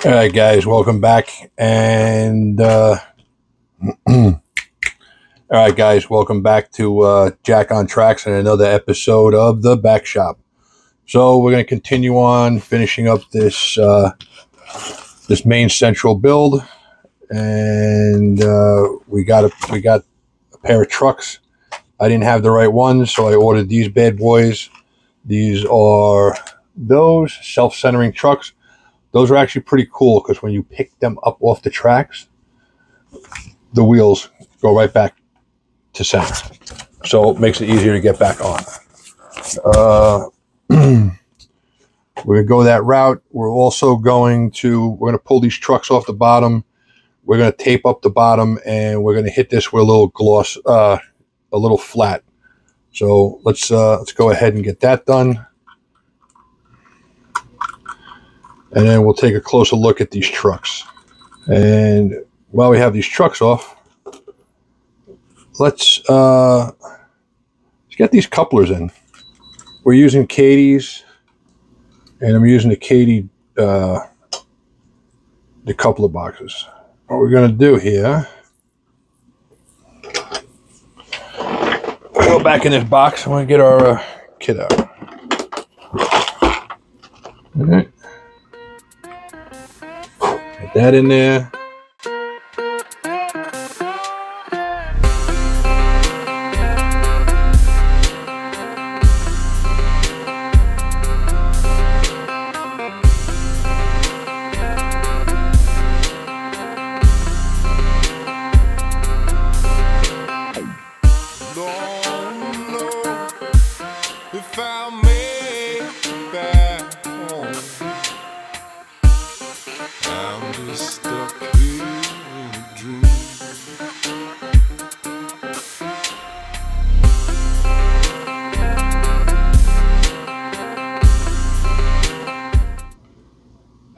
All right, guys, welcome back. And all right, guys, welcome back to Jack on Tracks and another episode of the Back Shop. So we're going to continue on finishing up this this Maine Central build, and we got a pair of trucks. I didn't have the right ones, so I ordered these bad boys. These are those self-centering trucks. Those are actually pretty cool because when you pick them up off the tracks, the wheels go right back to center. So it makes it easier to get back on. We're going to go that route. We're also going to pull these trucks off the bottom. We're going to tape up the bottom, and we're going to hit this with a little gloss, a little flat. So let's go ahead and get that done. And then we'll take a closer look at these trucks. And while we have these trucks off, let's get these couplers in. We're using Katie's, and I'm using the Katie the coupler boxes. What we're going to do here, go back in this box. I'm going to get our kit out. All right. Get that in there.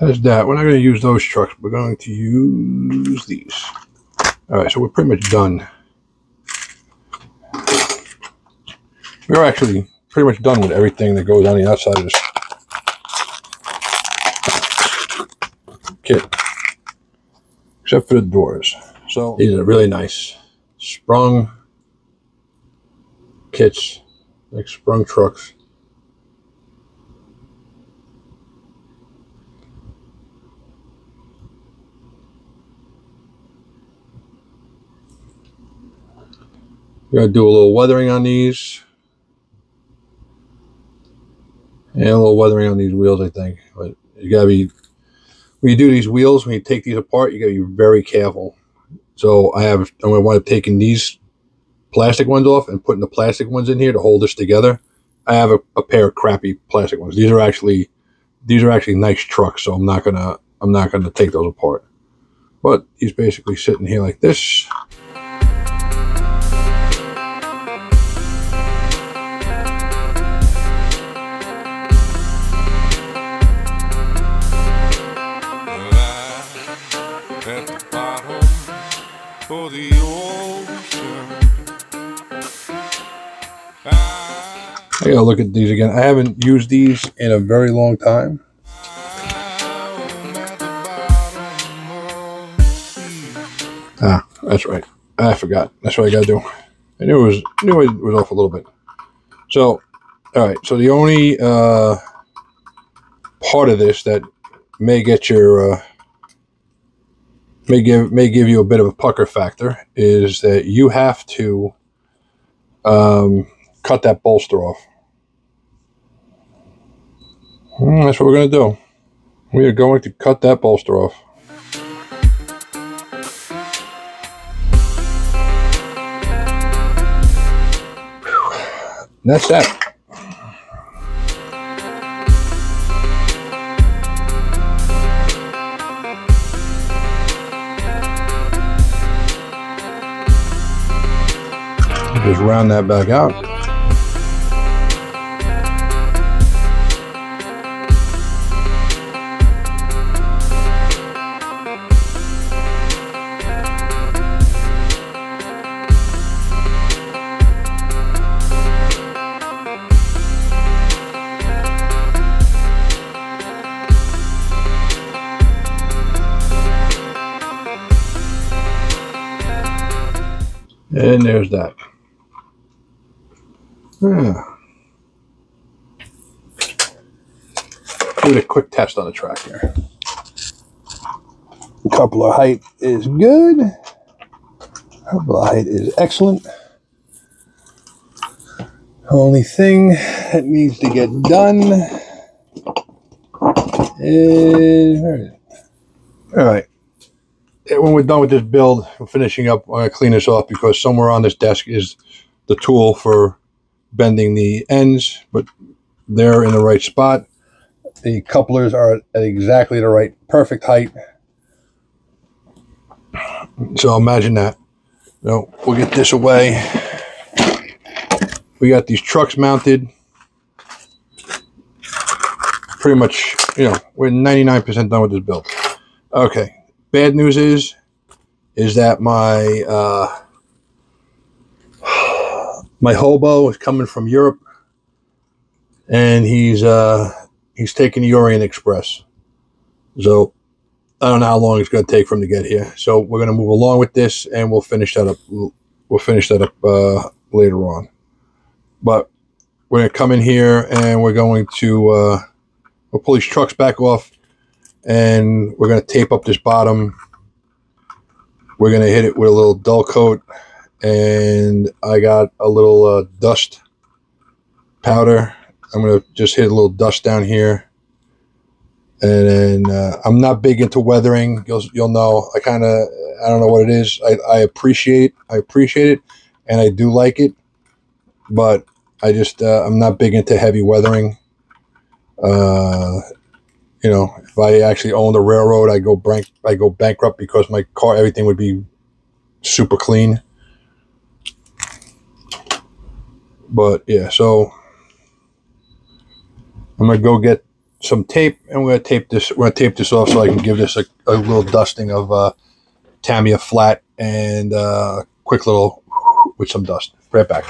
That's that. We're not going to use those trucks. We're going to use these. All right, so we're pretty much done. We're actually pretty much done with everything that goes on the outside of this kit, except for the doors. So these are really nice sprung kits, like sprung trucks. We're going to do a little weathering on these. And a little weathering on these wheels, I think. But you got to be, when you do these wheels, when you take these apart, you got to be very careful. So I'm going to wind up taking these plastic ones off and putting the plastic ones in here to hold this together. I have a pair of crappy plastic ones. These are actually nice trucks, so I'm not gonna take those apart. But he's basically sitting here like this. I gotta look at these again. I haven't used these in a very long time. Ah, that's right. I forgot. That's what I gotta do. I knew it was off a little bit. So, all right. So the only part of this that may get your may give you a bit of a pucker factor is that you have to cut that bolster off. That's what we're going to do. We are going to cut that bolster off. And that's that. Just round that back out. And there's that. Yeah. Give it a quick test on the track here. Coupler height is good. Coupler height is excellent. Only thing that needs to get done is... All right. When we're done with this build, we're finishing up. I'm going to clean this off because somewhere on this desk is the tool for bending the ends, but they're in the right spot. The couplers are at exactly the right, perfect height. So imagine that. So we'll get this away. We got these trucks mounted. Pretty much, you know, we're 99% done with this build. Okay. Bad news is that my my hobo is coming from Europe, and he's taking the Orient Express. So I don't know how long it's going to take for him to get here. So we're going to move along with this, and we'll finish that up. We'll finish that up later on. But we're going to come in here, and we're going to we'll pull these trucks back off. And we're going to tape up this bottom. We're going to hit it with a little dull coat. And I got a little dust powder. I'm going to just hit a little dust down here. And then I'm not big into weathering. You'll know. I don't know what it is. I appreciate it. And I do like it. But I just, I'm not big into heavy weathering. You know, if I actually owned a railroad, I go bankrupt because my car, everything would be super clean. But yeah, so I'm gonna go get some tape, and we're gonna tape this. We're gonna tape this off so I can give this a little dusting of Tamiya flat and quick little with some dust. Right back.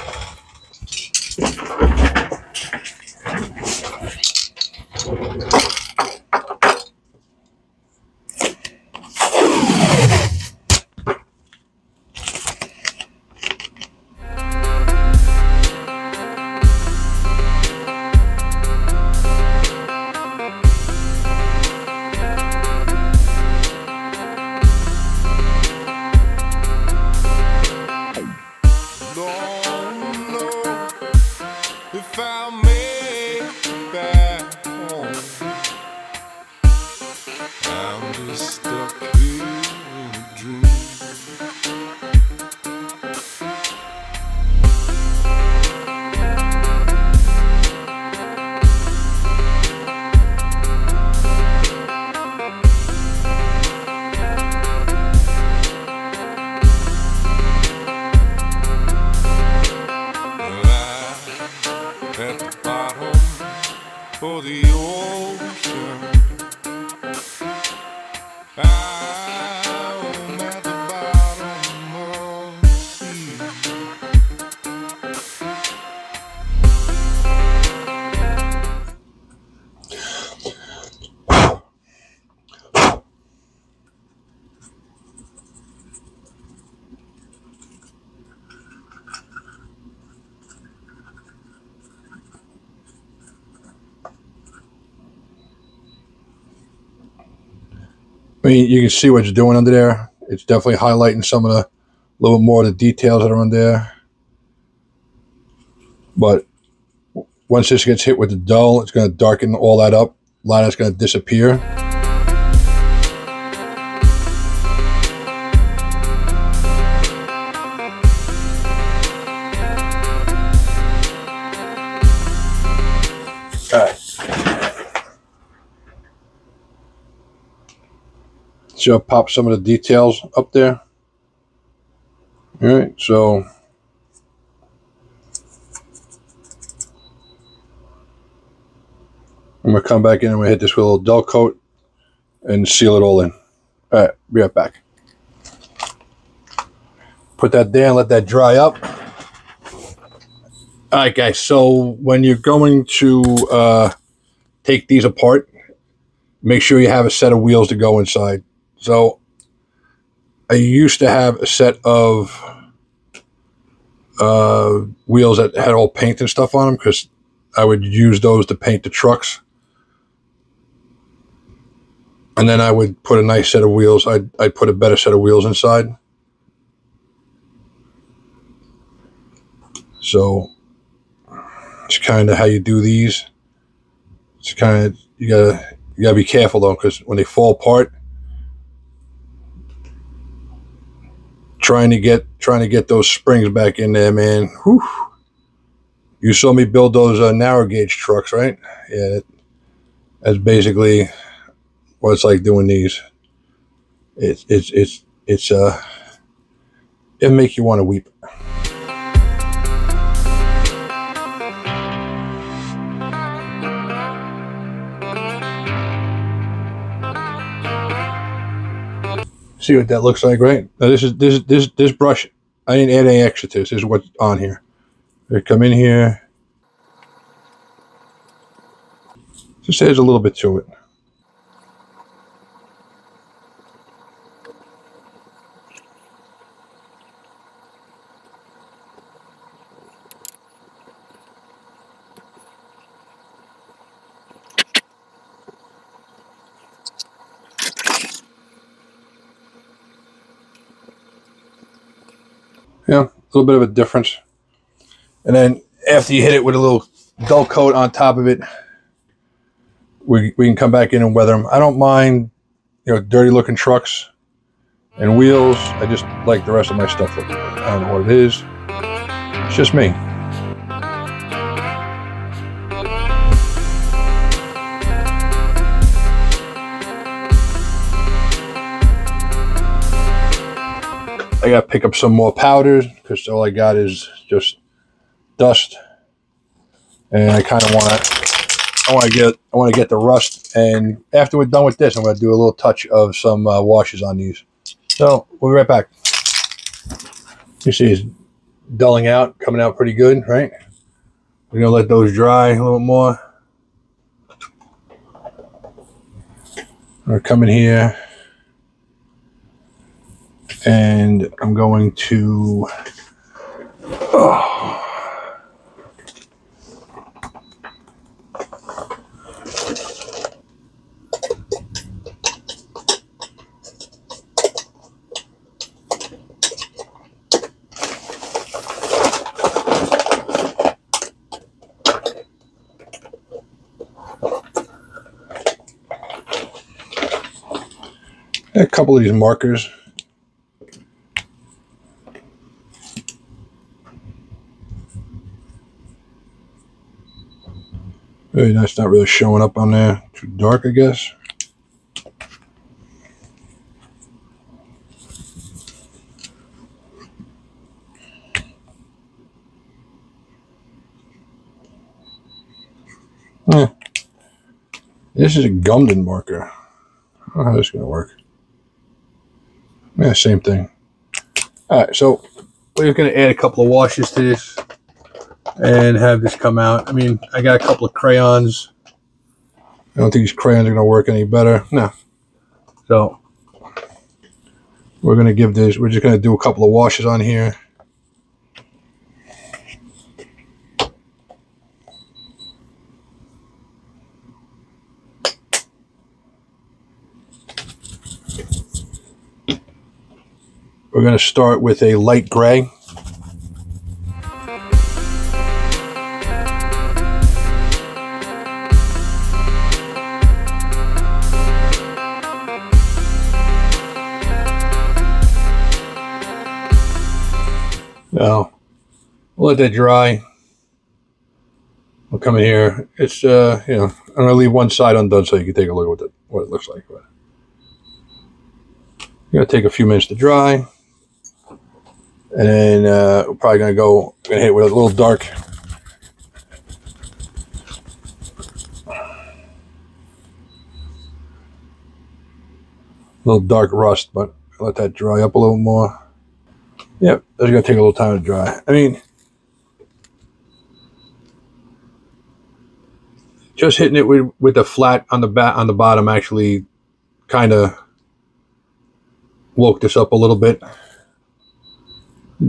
I mean, you can see what it's doing under there. It's definitely highlighting some of the, a little bit more of the details that are under there. But once this gets hit with the dull, it's going to darken all that up. A lot of that's going to disappear. So I'll pop some of the details up there. All right, so I'm going to come back in and we hit this with a little dull coat and seal it all in. All right, be right back. Put that there and let that dry up. All right, guys, so when you're going to take these apart, make sure you have a set of wheels to go inside. So I used to have a set of wheels that had all paint and stuff on them, because I would use those to paint the trucks. And then I would put a nice set of wheels. I'd put a better set of wheels inside. So it's kind of how you do these. It's kind of, you gotta be careful though, because when they fall apart, trying to get those springs back in there, man. Whew. You saw me build those narrow gauge trucks, right? Yeah, that's basically what it's like doing these. It'll make you want to weep. See what that looks like, right? Now this brush, I didn't add any extra to this. This is what's on here. They come in here. Just adds a little bit to it. Yeah, a little bit of a difference. And then after you hit it with a little dull coat on top of it, we can come back in and weather them. I don't mind, dirty looking trucks and wheels. I just like the rest of my stuff looking good. I don't know what it is. It's just me. I gotta pick up some more powders because all I got is just dust, and I kind of want to get the rust. And after we're done with this, I'm gonna do a little touch of some washes on these. So we'll be right back. You see, it's dulling out, coming out pretty good, right? We're gonna let those dry a little more. We're coming here. And I'm going to a couple of these markers. Very nice, not really showing up on there. Too dark, I guess. This is a gummed-in marker. I don't know how this is going to work. Yeah, same thing. Alright, so we're going to add a couple of washes to this and have this come out. I mean, I got a couple of crayons. I don't think these crayons are going to work any better. No. So we're going to give this, we're just going to do a couple of washes on here. We're going to start with a light gray. Now, we'll let that dry. We'll come in here. It's, I'm going to leave one side undone so you can take a look at what it looks like. But going to take a few minutes to dry. And then we're probably going to hit it with a little dark. Little dark rust, but let that dry up a little more. Yep, that's going to take a little time to dry. I mean, just hitting it with the flat on the bottom actually kind of woke this up a little bit.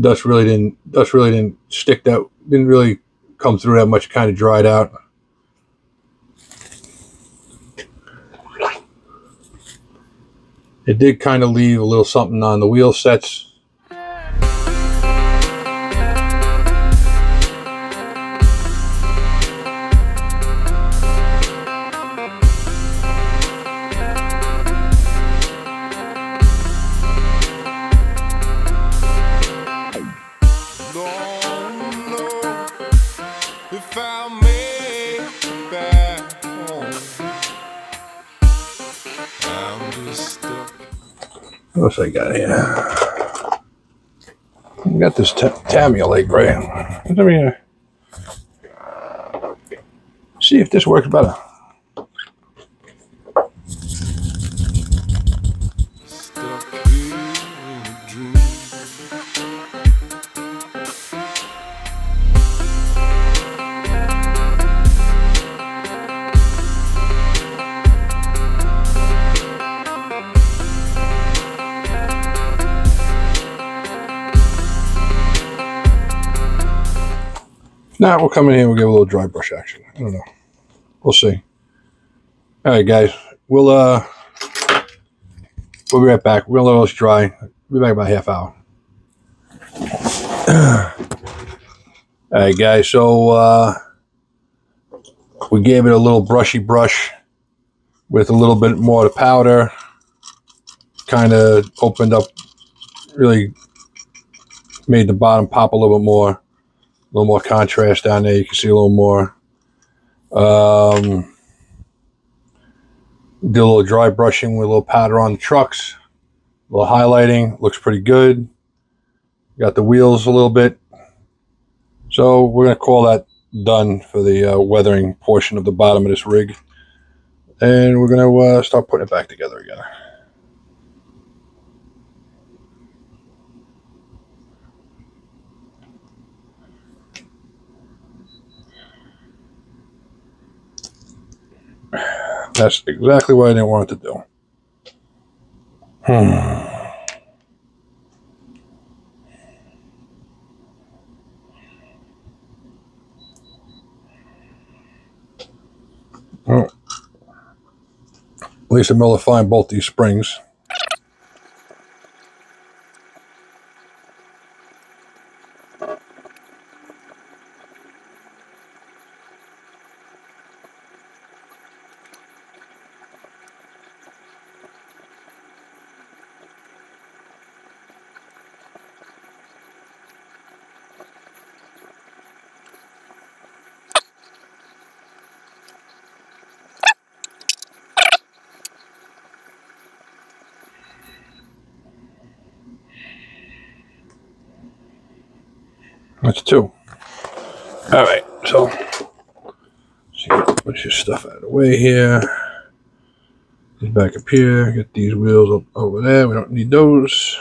Dust really didn't stick, that didn't really come through that much, kind of dried out. It did kind of leave a little something on the wheel sets. What else I got here? I got this Tamulate right. Let me see if this works better. Now we'll come in here and we'll give a little dry brush action. I don't know. We'll see. All right, guys. We'll be right back. We're gonna let those dry. We'll be back about a half hour. All right, guys. So we gave it a little brushy brush with a little bit more of the powder. Kind of opened up, really made the bottom pop a little bit more. A little more contrast down there. You can see a little more. Did a little dry brushing with a little powder on the trucks. A little highlighting. Looks pretty good. Got the wheels a little bit. So we're going to call that done for the weathering portion of the bottom of this rig. And we're going to start putting it back together again. That's exactly what I didn't want it to do. Well, at least I'm able to find both these springs. That's two. All right, so see, push your stuff out of the way here. Get back up here. Get these wheels up over there. We don't need those.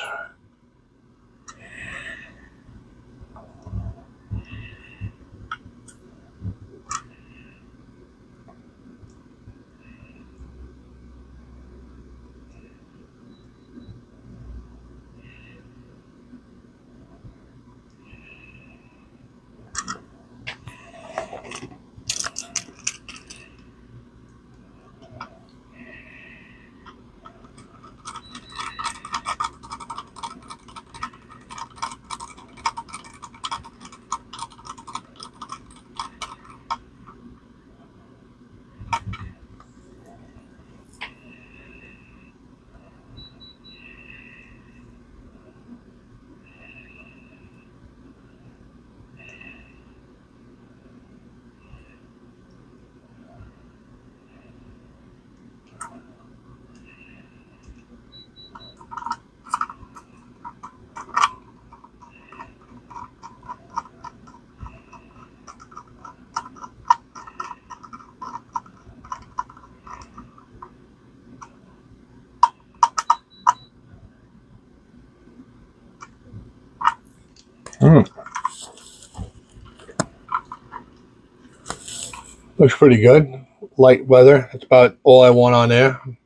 Looks pretty good. Light weather. That's about all I want on there. A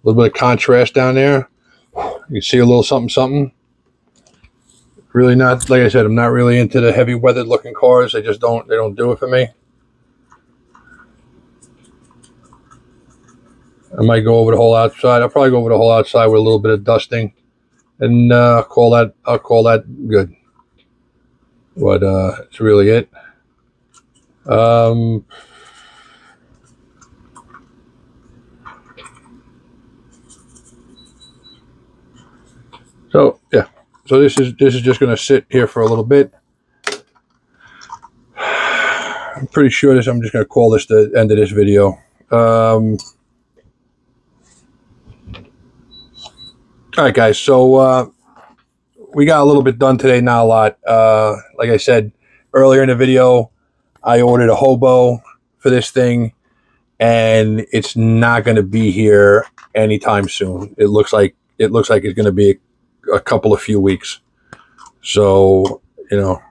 little bit of contrast down there. You can see a little something, something. Really not, like I said, I'm not really into the heavy weathered looking cars. They don't do it for me. I might go over the whole outside. I'll probably go over the whole outside with a little bit of dusting, and I'll call that good. But that's really it. So yeah, so this is just going to sit here for a little bit. I'm pretty sure I'm just going to call this the end of this video. All right, guys. So we got a little bit done today, not a lot. Like I said earlier in the video, I ordered a hobo for this thing, and it's not going to be here anytime soon. It looks like it's going to be a couple of few weeks. So, you know,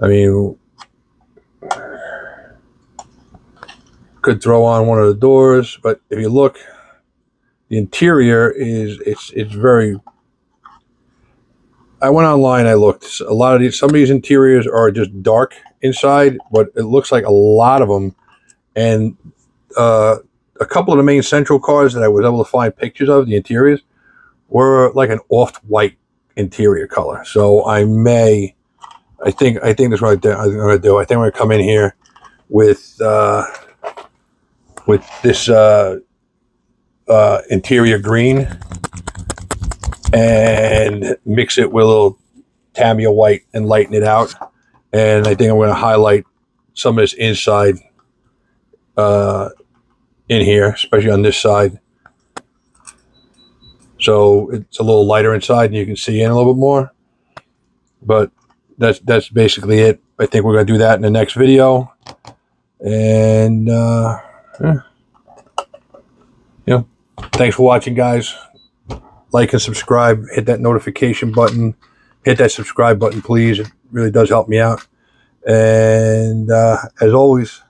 I mean, could throw on one of the doors, but if you look, the interior is it's very. I went online. I looked. Some of these interiors are just dark inside, but it looks like a lot of them, and a couple of the Maine Central cars that I was able to find pictures of, the interiors were like an off-white interior color. So I think that's what I'm going to do. I think I'm going to come in here with this interior green and mix it with a little Tamiya white and lighten it out. And I think I'm going to highlight some of this inside in here, especially on this side. So it's a little lighter inside and you can see in a little bit more. But that's basically it. I think we're going to do that in the next video. And yeah. Thanks for watching, guys. Like and subscribe. Hit that notification button. Hit that subscribe button, please. It really does help me out. And as always,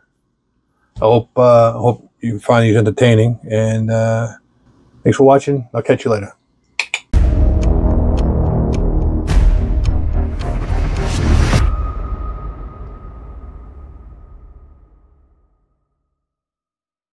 I hope you find these entertaining. And thanks for watching. I'll catch you later.